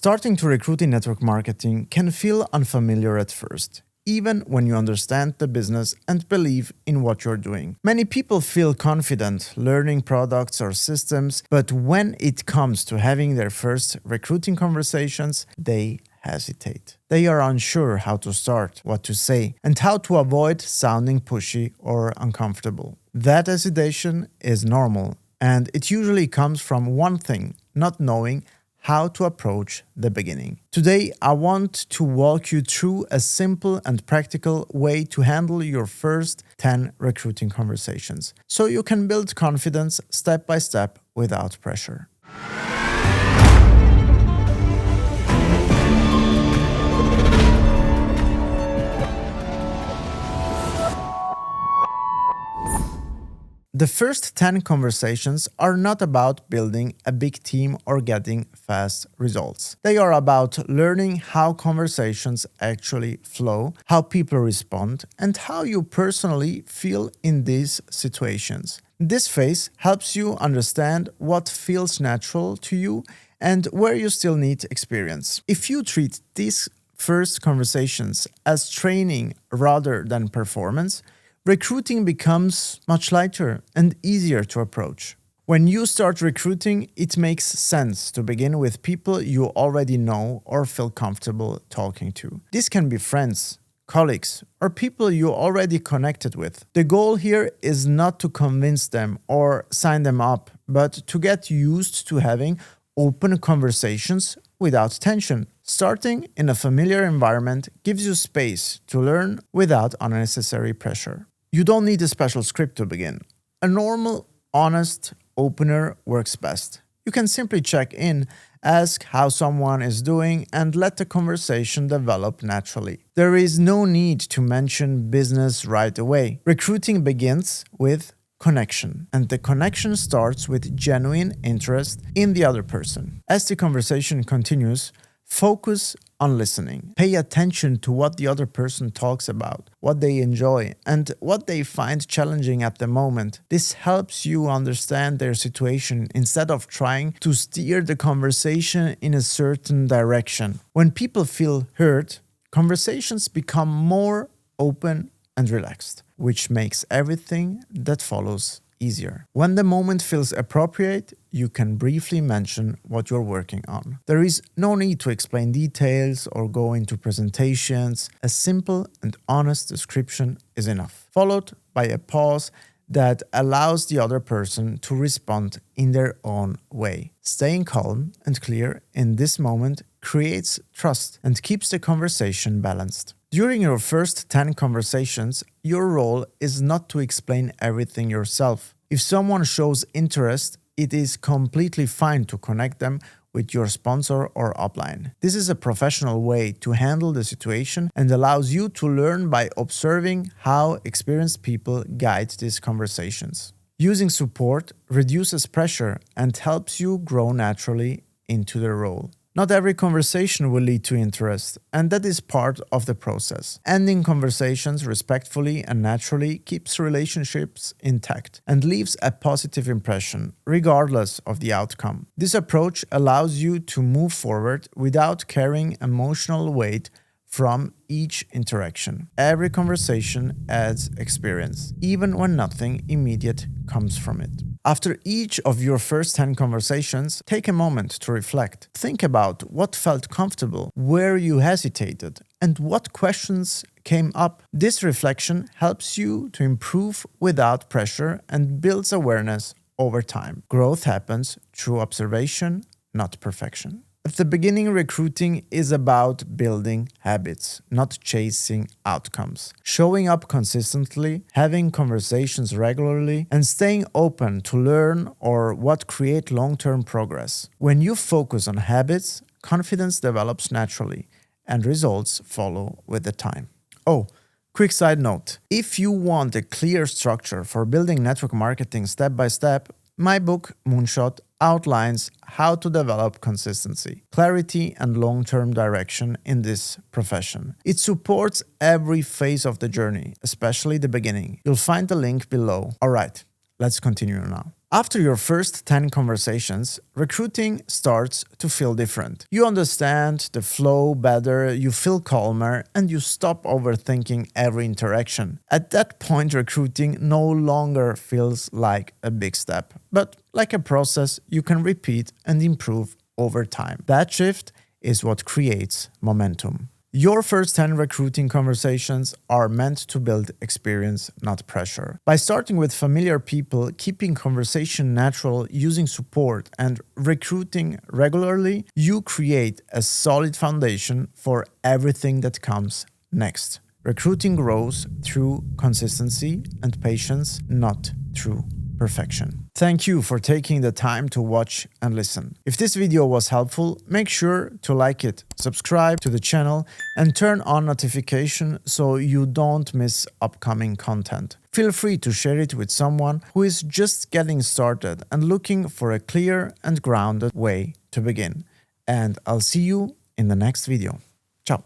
Starting to recruit in network marketing can feel unfamiliar at first, even when you understand the business and believe in what you're doing. Many people feel confident learning products or systems, but when it comes to having their first recruiting conversations, they hesitate. They are unsure how to start, what to say, and how to avoid sounding pushy or uncomfortable. That hesitation is normal, and it usually comes from one thing: not knowing how to approach the beginning. Today, I want to walk you through a simple and practical way to handle your first 10 recruiting conversations, so you can build confidence step by step without pressure. The first 10 conversations are not about building a big team or getting fast results. They are about learning how conversations actually flow, how people respond, and how you personally feel in these situations. This phase helps you understand what feels natural to you and where you still need experience. If you treat these first conversations as training rather than performance, recruiting becomes much lighter and easier to approach. When you start recruiting, it makes sense to begin with people you already know or feel comfortable talking to. This can be friends, colleagues, or people you already connected with. The goal here is not to convince them or sign them up, but to get used to having open conversations without tension. Starting in a familiar environment gives you space to learn without unnecessary pressure. You don't need a special script to begin. A normal, honest opener works best. You can simply check in, ask how someone is doing, and let the conversation develop naturally. There is no need to mention business right away. Recruiting begins with connection, and the connection starts with genuine interest in the other person. As the conversation continues, focus on listening. Pay attention to what the other person talks about, what they enjoy, and what they find challenging at the moment. This helps you understand their situation instead of trying to steer the conversation in a certain direction. When people feel heard, conversations become more open and relaxed, which makes everything that follows easier. When the moment feels appropriate, you can briefly mention what you're working on. There is no need to explain details or go into presentations. A simple and honest description is enough, followed by a pause that allows the other person to respond in their own way. Staying calm and clear in this moment creates trust and keeps the conversation balanced. During your first 10 conversations, your role is not to explain everything yourself. If someone shows interest, it is completely fine to connect them with your sponsor or upline. This is a professional way to handle the situation and allows you to learn by observing how experienced people guide these conversations. Using support reduces pressure and helps you grow naturally into the role. Not every conversation will lead to interest, and that is part of the process. Ending conversations respectfully and naturally keeps relationships intact and leaves a positive impression, regardless of the outcome. This approach allows you to move forward without carrying emotional weight from each interaction. Every conversation adds experience, even when nothing immediate comes from it. After each of your first 10 conversations, take a moment to reflect. Think about what felt comfortable, where you hesitated, and what questions came up. This reflection helps you to improve without pressure and builds awareness over time. Growth happens through observation, not perfection. At the beginning, recruiting is about building habits, not chasing outcomes. Showing up consistently, having conversations regularly, and staying open to learn or what create long-term progress. When you focus on habits, confidence develops naturally, and results follow with the time. Oh, quick side note. If you want a clear structure for building network marketing step by step, my book, Moonshot, outlines how to develop consistency, clarity, and long-term direction in this profession. It supports every phase of the journey, especially the beginning. You'll find the link below. All right, let's continue now. After your first 10 conversations, recruiting starts to feel different. You understand the flow better, you feel calmer, and you stop overthinking every interaction. At that point, recruiting no longer feels like a big step, but like a process you can repeat and improve over time. That shift is what creates momentum. Your first 10 recruiting conversations are meant to build experience, not pressure. By starting with familiar people, keeping conversation natural, using support, and recruiting regularly, you create a solid foundation for everything that comes next. Recruiting grows through consistency and patience, not through perfection. Thank you for taking the time to watch and listen. If this video was helpful, make sure to like it, subscribe to the channel, and turn on notification so you don't miss upcoming content. Feel free to share it with someone who is just getting started and looking for a clear and grounded way to begin. And I'll see you in the next video. Ciao.